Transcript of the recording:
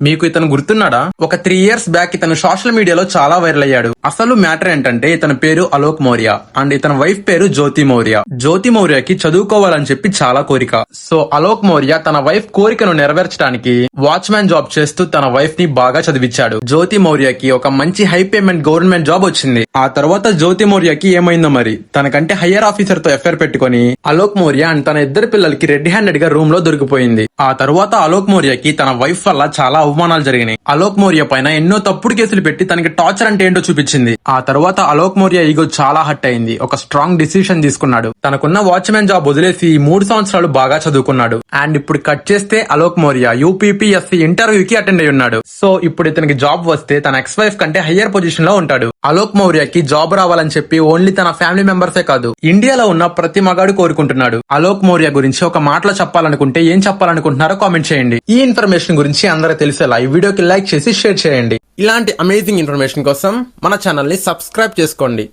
మీకు ఇతను గుర్తున్నాడా? ఒక 3 years బ్యాక్ ఇతను సోషల్ మీడియాలో చాలా వైరల్ అయ్యాడు. అసలు మ్యాటర్ ఏంటంటే ఇతని పేరు అలోక్ మౌర్య అండ్ ఇతని వైఫ్ పేరు జ్యోతి మౌర్య. జ్యోతి మౌర్యకి చదువుకోవాలని చెప్పి చాలా కోరిక. సో అలోక్ మౌర్య తన వైఫ్ కోరికను నెరవేర్చడానికి వాచ్మ్యాన్ జాబ్ చేస్తూ తన వైఫ్ ని బాగా చదివించాడు. జ్యోతి మౌర్యకి ఒక మంచి హై పేమెంట్ గవర్నమెంట్ జాబ్ వచ్చింది. ఆ తర్వాత జ్యోతి మౌర్యకి ఏమైందో మరి, తనకంటే హయ్యర్ ఆఫీసర్ తో ఎఫ్ఐఆర్ పెట్టుకుని అలోక్ మౌర్య అండ్ తన ఇద్దరు పిల్లలకి రెడ్ హ్యాండెడ్ గా రూమ్ లో దొరికిపోయింది. ఆ తర్వాత అలోక్ మౌర్యకి తన వైఫ్ వల్ల చాలా అవమానాలు జరిగినాయి. అలోక్ మౌర్య పైన ఎన్నో తప్పుడు కేసులు పెట్టి తనకి టార్చర్ అంటే ఏంటో చూపించింది. ఆ తర్వాత అలోక్ మౌర్య ఈగో చాలా హర్ట్ అయింది. ఒక స్ట్రాంగ్ డిసిషన్ తీసుకున్నాడు. తనకున్న వాచ్మెన్ జాబ్ వదిలేసి 3 సంవత్సరాలు బాగా చదువుకున్నాడు. అండ్ ఇప్పుడు కట్ చేస్తే అలోక్ మౌర్య యూపీపీఎస్సీ ఇంటర్వ్యూకి అటెండ్ అయి ఉన్నాడు. సో ఇప్పుడు ఇతనికి జాబ్ వస్తే తన ఎక్స్ వైఫ్ కంటే హయ్యర్ పొజిషన్ లో ఉంటాడు. అలోక్ మౌర్యకి జాబ్ రావాలని చెప్పి ఓన్లీ తన ఫ్యామిలీ మెంబర్సే కాదు, ఇండియాలో ఉన్న ప్రతి మగాడు కోరుకుంటున్నాడు. అలోక్ మౌర్య గురించి ఒక మాటలో చెప్పాలనుకుంటే ఏం చెప్పాలనుకుంటున్నారో కామెంట్ చేయండి. ఈ ఇన్ఫర్మేషన్ గురించి అందరూ తెలిసేలా ఈ వీడియోకి లైక్ చేసి షేర్ చేయండి. ఇలాంటి అమేజింగ్ ఇన్ఫర్మేషన్ కోసం మన ఛానల్ ని సబ్స్క్రైబ్ చేసుకోండి.